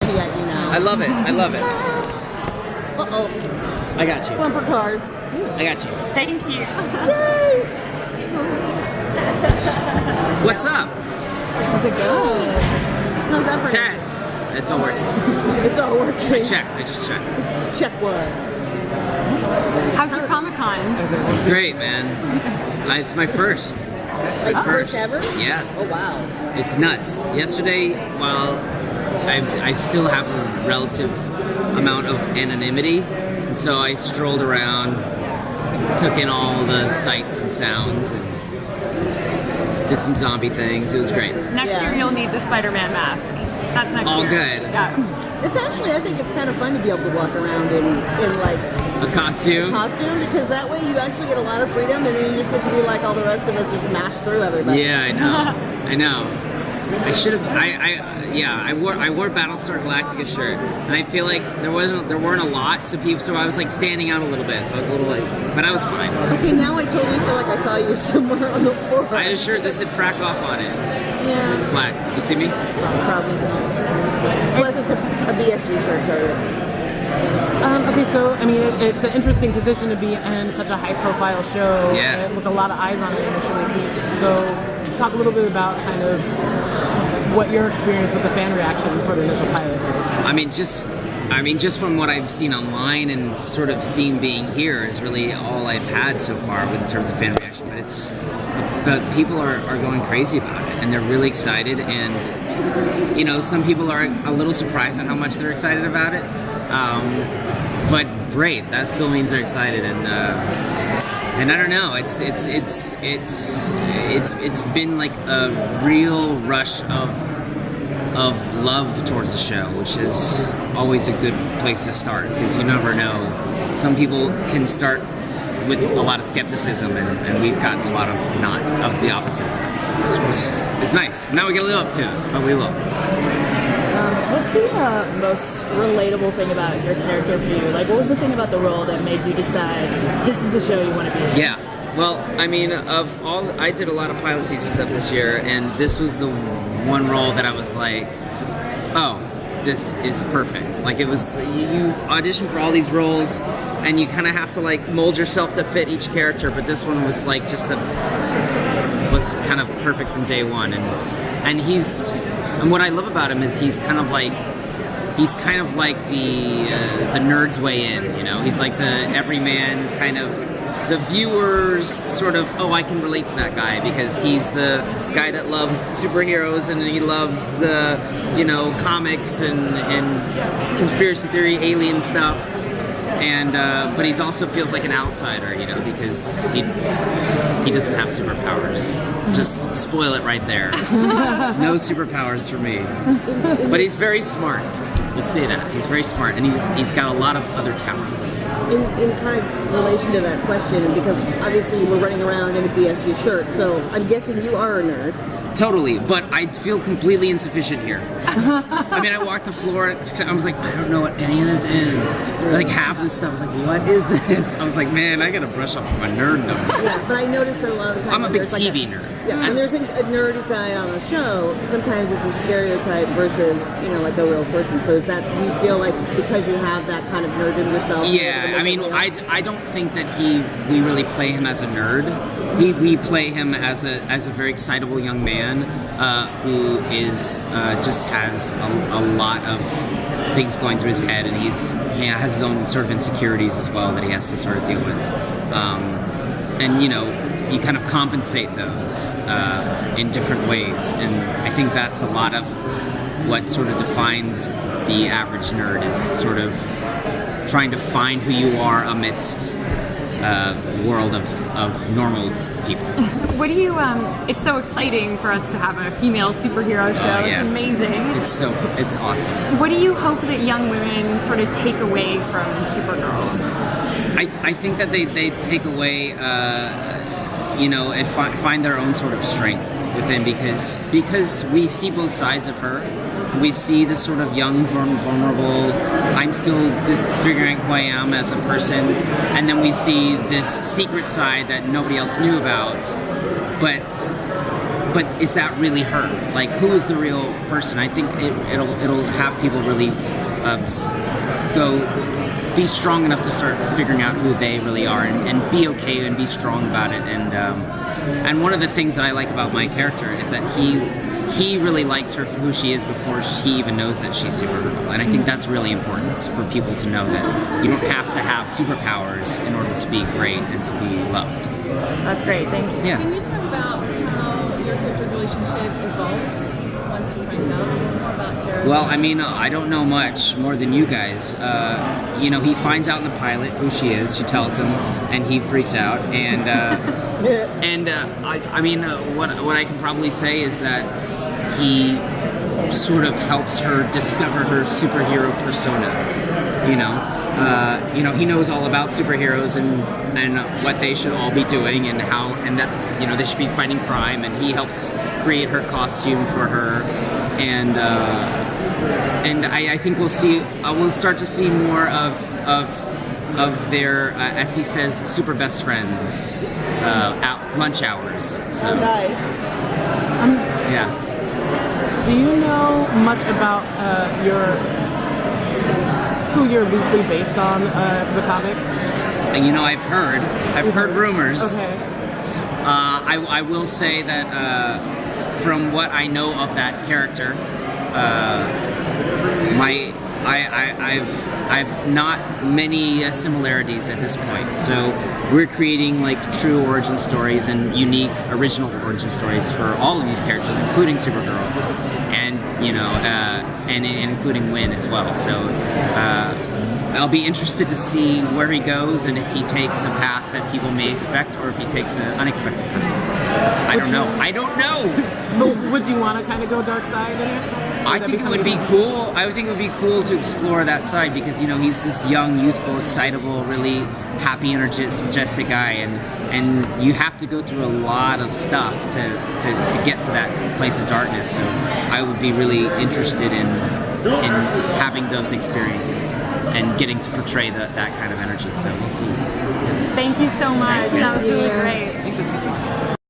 Yet, you know. I love it. I love it. Uh-oh. I got you. Bumper cars. I got you. Thank you. Yay! What's up? How's it going? How's that for Test. It's all working. It's all working. I checked. I just checked. Check what? How's your Comic-Con? Great, man. It's my first. It's my Like first ever? Yeah. Oh, wow. It's nuts. Yesterday, while I still have a relative amount of anonymity, and so I strolled around, took in all the sights and sounds, and did some zombie things. It was great. Next year you'll need the Spider-Man mask. That's next All year. good. Yeah. It's actually, I think it's kind of fun to be able to walk around in like A costume. because that way you actually get a lot of freedom, and then you just get to be like all the rest of us, just mash through everybody. Yeah, I know. I know. I should have. I wore Battlestar Galactica shirt, and I feel like there weren't a lot, so I was like standing out a little bit, so I was a little like, but I was fine. Okay, now I totally feel like I saw you somewhere on the floor. I had a shirt that said "frack off" on it. Yeah. It's black. Did you see me? Probably. Plus, it's a BSG shirt, so. Okay, so I mean, it's an interesting position to be in such a high-profile show with a lot of eyes on it initially. So, talk a little bit about kind of what your experience with the fan reaction for the initial pilot is. I mean, just from what I've seen online and sort of seen being here is really all I've had so far in terms of fan reaction. But people are going crazy about it, and they're really excited. And you know, some people are a little surprised at how much they're excited about it. But great, that still means they're excited, and I don't know, it's been like a real rush of love towards the show, which is always a good place to start, because you never know. Some people can start with a lot of skepticism, and we've gotten a lot of not of the opposite. So it's nice. Now we get to live up to it, but we will. What's the most relatable thing about your character for you? Like, what was the thing about the role that made you decide this is the show you want to be in? Yeah. Well, I mean, I did a lot of pilot season stuff this year, and this was the one role that I was like, oh, this is perfect. Like, it was, you audition for all these roles, and you kind of have to like mold yourself to fit each character, but this one was like was kind of perfect from day one, and what I love about him is he's kind of like the nerd's way in, you know. He's like the everyman kind of, the viewers sort of, oh, I can relate to that guy because he's the guy that loves superheroes and he loves the, you know, comics and conspiracy theory, alien stuff. And but he also feels like an outsider, you know, because he doesn't have superpowers. Just spoil it right there. No superpowers for me. But he's very smart. We'll say that. He's very smart, and he's got a lot of other talents. In kind of relation to that question, because obviously we're running around in a BSG shirt, so I'm guessing you are a nerd. Totally, but I feel completely insufficient here. I mean, I walked the floor, I was like, I don't know what any of this is. Like, half of this stuff, I was like, what is this? I was like, man, I gotta brush up on my nerddom. Yeah, but I noticed that a lot of the time... I'm a big TV nerd. Yeah, when there's a nerdy guy on a show, sometimes it's a stereotype versus, you know, like a real person. So is that, do you feel like because you have that kind of nerd in yourself? Yeah, I mean, I don't think that we really play him as a nerd. We play him as a very excitable young man who is just has a lot of things going through his head, and he has his own sort of insecurities as well that he has to sort of deal with. And you know, you kind of compensate those in different ways, and I think that's a lot of what sort of defines the average nerd, is sort of trying to find who you are amidst a world of normal people. What do you, it's so exciting for us to have a female superhero show. Yeah. It's amazing. It's awesome. What do you hope that young women sort of take away from Supergirl? I think that they take away, you know, and find their own sort of strength within, because we see both sides of her. We see this sort of young, vulnerable, I'm still just figuring who I am as a person, and then we see this secret side that nobody else knew about. But but is that really her? Like, who is the real person? I think it'll have people really be strong enough to start figuring out who they really are, and be okay and be strong about it. And one of the things that I like about my character is that he really likes her for who she is before she even knows that she's Supergirl. And I think that's really important for people to know, that you don't have to have superpowers in order to be great and to be loved. That's great. Thank you. Yeah. Can you talk about how your character's relationship evolves once he finds out more about her? Well, I mean, I don't know much more than you guys. You know, he finds out in the pilot who she is. She tells him, and he freaks out. And I mean, what I can probably say is that he sort of helps her discover her superhero persona. You know, he knows all about superheroes and what they should all be doing, and that they should be fighting crime, and he helps create her costume for her, and I think we'll start to see more of their, as he says, super best friends at lunch hours. So, Oh, nice. yeah. Do you know much about who you're loosely based on for the comics? And I've heard rumors. Okay. I will say that from what I know of that character, I've not many similarities at this point. So we're creating like true origin stories and unique original origin stories for all of these characters, including Supergirl, and and including Winn as well. So I'll be interested to see where he goes, and if he takes a path that people may expect, or if he takes an unexpected path. I don't know. But would you want to kind of go dark side in it? I think it would be cool. I would think it would be cool to explore that side, because he's this young, youthful, excitable, really happy, energetic guy, and you have to go through a lot of stuff to get to that place of darkness. So I would be really interested in having those experiences and getting to portray that kind of energy. So we'll see. Thank you so much. That was really great. I think this is